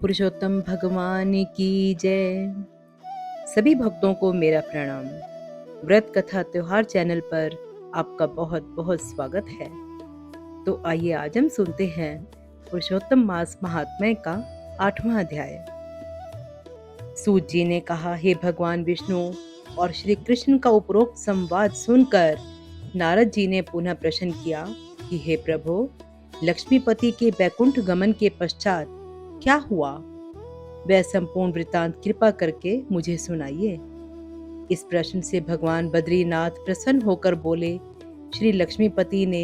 पुरुषोत्तम भगवान की जय। सभी भक्तों को मेरा प्रणाम। व्रत कथा त्योहार चैनल पर आपका बहुत बहुत स्वागत है। तो आइए आज हम सुनते हैं पुरुषोत्तम मास महात्म्य का 8वां अध्याय। सूत जी ने कहा, हे भगवान विष्णु और श्री कृष्ण का उपरोक्त संवाद सुनकर नारद जी ने पुनः प्रश्न किया कि हे प्रभु, लक्ष्मीपति के बैकुंठ गमन के पश्चात क्या हुआ? वह संपूर्ण वृतांत कृपा करके मुझे सुनाइए। इस प्रश्न से भगवान बद्रीनाथ प्रसन्न होकर बोले, श्री लक्ष्मीपति ने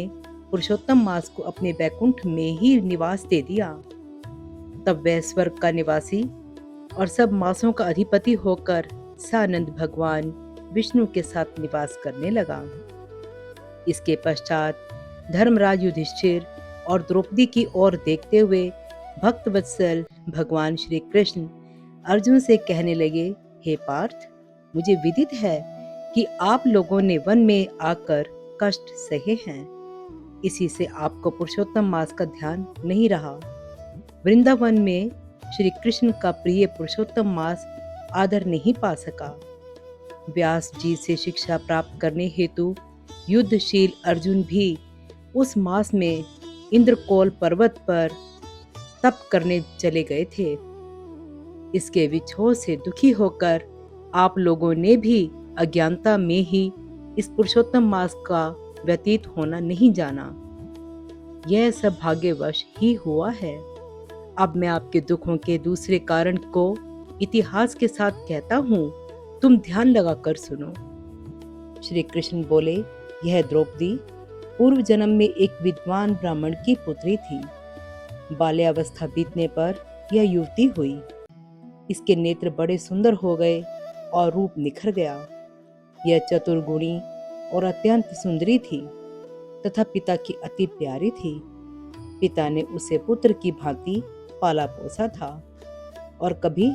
पुरुषोत्तम मास को अपने बैकुंठ में ही निवास दे दिया। तब वह स्वर्ग का निवासी और सब मासों का अधिपति होकर सानंद भगवान विष्णु के साथ निवास करने लगा। इसके पश्चात धर्मराज युधिष्ठिर और द्रौपदी की ओर देखते हुए भक्त वत्सल भगवान श्री कृष्ण अर्जुन से कहने लगे, हे पार्थ, मुझे विदित है कि आप लोगों ने वन में आकर कष्ट सहे हैं। इसी से आपको पुरुषोत्तम मास का ध्यान नहीं रहा। वृंदावन में श्री कृष्ण का प्रिय पुरुषोत्तम मास आदर नहीं पा सका। व्यास जी से शिक्षा प्राप्त करने हेतु युद्धशील अर्जुन भी उस मास में इंद्रकोल पर्वत पर तप करने चले गए थे। इसके विछोह से दुखी होकर आप लोगों ने भी अज्ञानता में ही इस पुरुषोत्तम मास का व्यतीत होना नहीं जाना। यह सब भाग्यवश ही हुआ है। अब मैं आपके दुखों के दूसरे कारण को इतिहास के साथ कहता हूँ, तुम ध्यान लगाकर सुनो। श्री कृष्ण बोले, यह द्रौपदी पूर्व जन्म में एक विद्वान ब्राह्मण की पुत्री थी। बाल्यावस्था बीतने पर यह युवती हुई। इसके नेत्र बड़े सुंदर हो गए और रूप निखर गया। यह चतुर्गुणी और अत्यंत सुंदरी थी तथा पिता की अति प्यारी थी। पिता ने उसे पुत्र की भांति पाला पोसा था और कभी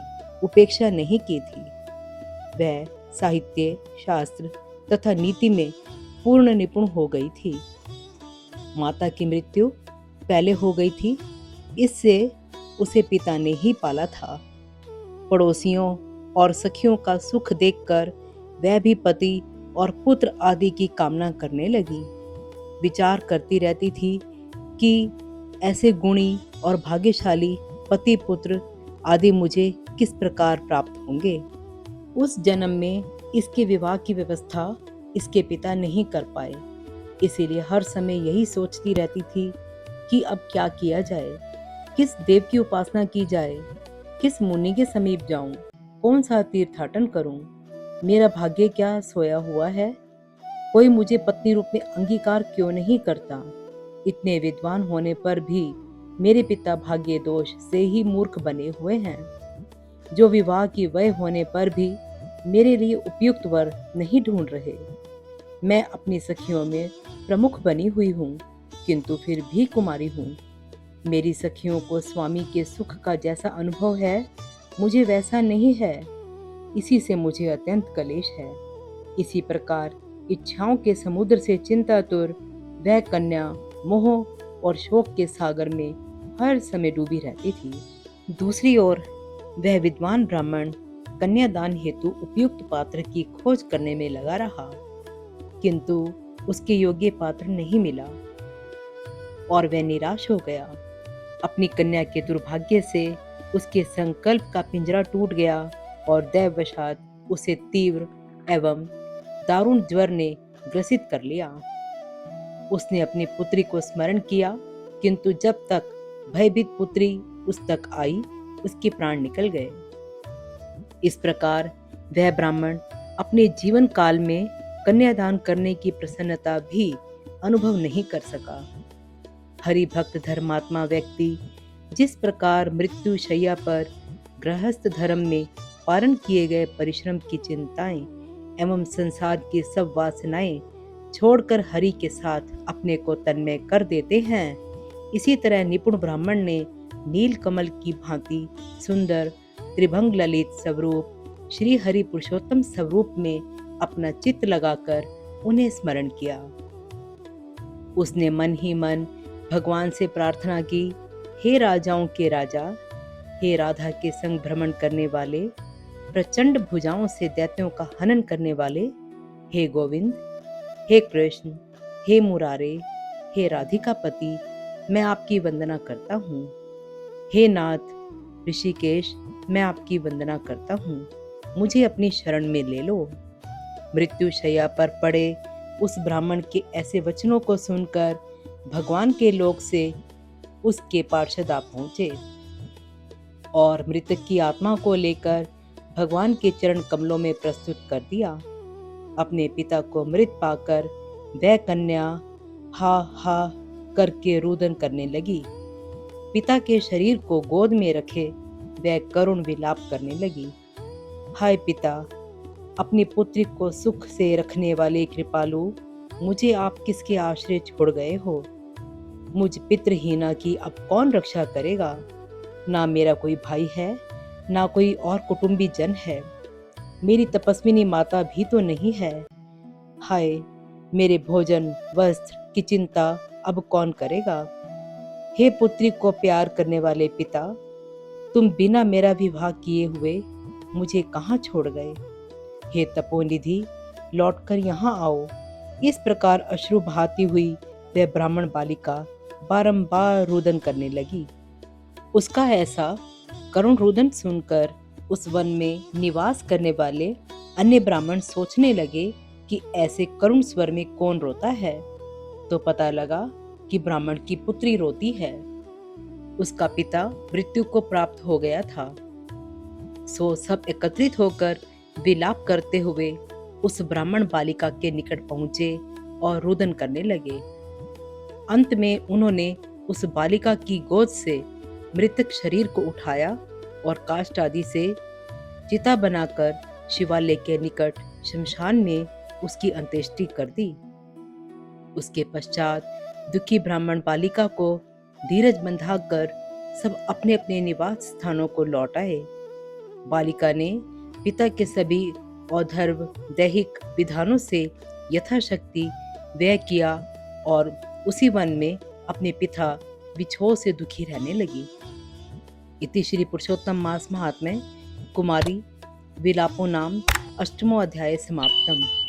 उपेक्षा नहीं की थी। वह साहित्य, शास्त्र तथा नीति में पूर्ण निपुण हो गई थी। माता की मृत्यु पहले हो गई थी, इससे उसे पिता ने ही पाला था। पड़ोसियों और सखियों का सुख देखकर वह भी पति और पुत्र आदि की कामना करने लगी। विचार करती रहती थी कि ऐसे गुणी और भाग्यशाली पति पुत्र आदि मुझे किस प्रकार प्राप्त होंगे। उस जन्म में इसके विवाह की व्यवस्था इसके पिता नहीं कर पाए। इसीलिए हर समय यही सोचती रहती थी कि अब क्या किया जाए, किस देव की उपासना की जाए, किस मुनि के समीप जाऊं, कौन सा तीर्थाटन करूं। मेरा भाग्य क्या सोया हुआ है? कोई मुझे पत्नी रूप में अंगीकार क्यों नहीं करता? इतने विद्वान होने पर भी मेरे पिता भाग्य दोष से ही मूर्ख बने हुए हैं, जो विवाह की वय होने पर भी मेरे लिए उपयुक्त वर नहीं ढूंढ रहे। मैं अपनी सखियों में प्रमुख बनी हुई हूँ, किंतु फिर भी कुमारी हूँ। मेरी सखियों को स्वामी के सुख का जैसा अनुभव है, मुझे वैसा नहीं है। इसी से मुझे अत्यंत क्लेश है। इसी प्रकार इच्छाओं के समुद्र से चिंतातुर वह कन्या मोह और शोक के सागर में हर समय डूबी रहती थी। दूसरी ओर वह विद्वान ब्राह्मण कन्यादान हेतु उपयुक्त पात्र की खोज करने में लगा रहा, किंतु उसके योग्य पात्र नहीं मिला और वह निराश हो गया। अपनी कन्या के दुर्भाग्य से उसके संकल्प का पिंजरा टूट गया और दैववशात उसे तीव्र एवं दारुण ज्वर ने ग्रसित कर लिया। उसने अपनी पुत्री को स्मरण किया, किंतु जब तक भयभीत पुत्री उस तक आई, उसके प्राण निकल गए। इस प्रकार वह ब्राह्मण अपने जीवन काल में कन्यादान करने की प्रसन्नता भी अनुभव नहीं कर सका। हरि भक्त धर्मात्मा व्यक्ति जिस प्रकार मृत्यु शैया पर गृहस्थ धर्म में पारण किए गए परिश्रम की चिंताएं एवं संसार की सब वासनाएं छोड़कर हरि के साथ अपने को तन्मय कर देते हैं, इसी तरह निपुण ब्राह्मण ने नील कमल की भांति सुंदर त्रिभंग ललित स्वरूप श्री हरि पुरुषोत्तम स्वरूप में अपना चित्त लगाकर उन्हें स्मरण किया। उसने मन ही मन भगवान से प्रार्थना की, हे राजाओं के राजा, हे राधा के संग भ्रमण करने वाले, प्रचंड भुजाओं से दैत्यों का हनन करने वाले, हे गोविंद, हे कृष्ण, हे मुरारे, हे राधिका पति, मैं आपकी वंदना करता हूँ। हे नाथ ऋषिकेश, मैं आपकी वंदना करता हूँ, मुझे अपनी शरण में ले लो। मृत्यु शैया पर पड़े उस ब्राह्मण के ऐसे वचनों को सुनकर भगवान के लोक से उसके पार्षद आ पहुंचे और मृतक की आत्मा को लेकर भगवान के चरण कमलों में प्रस्तुत कर दिया। अपने पिता को मृत पाकर वह कन्या हा हा करके रुदन करने लगी। पिता के शरीर को गोद में रखे वह करुण विलाप करने लगी। हाय पिता, अपनी पुत्री को सुख से रखने वाले कृपालु, मुझे आप किसके आश्रय छोड़ गए हो? मुझ पितृहीना की अब कौन रक्षा करेगा? ना मेरा कोई भाई है, ना कोई और कुटुंबी जन है। मेरी तपस्विनी माता भी तो नहीं है। हाय, मेरे भोजन वस्त्र की चिंता अब कौन करेगा? हे पुत्री को प्यार करने वाले पिता, तुम बिना मेरा विवाह किए हुए मुझे कहाँ छोड़ गए? हे तपोनिधि, लौटकर यहाँ आओ। इस प्रकार अश्रु बहाती हुई वह ब्राह्मण बालिका बारंबार रुदन करने लगी। उसका ऐसा करुण रुदन सुनकर उस वन में निवास करने वाले अन्य ब्राह्मण सोचने लगे कि ऐसे करुण स्वर में कौन रोता है। तो पता लगा कि ब्राह्मण की पुत्री रोती है। उसका पिता मृत्यु को प्राप्त हो गया था। सो सब एकत्रित होकर विलाप करते हुए उस ब्राह्मण बालिका के निकट पहुंचे और रुदन करने लगे। अंत में उन्होंने उस बालिका की गोद से मृतक शरीर को उठाया और काष्ठ आदि से चिता बनाकर शिवालय के निकट शमशान में उसकी अंत्येष्टि कर दी। उसके पश्चात दुखी ब्राह्मण बालिका को धीरज बंधाकर सब अपने अपने निवास स्थानों को लौट आए। बालिका ने पिता के सभी औधर्व दैहिक विधानों से यथाशक्ति व्यय किया और उसी वन में अपने पिता विछोह से दुखी रहने लगी। इति श्री पुरुषोत्तम मास महात्म्य कुमारी विलापो नाम अष्टमो अध्याय समाप्तम।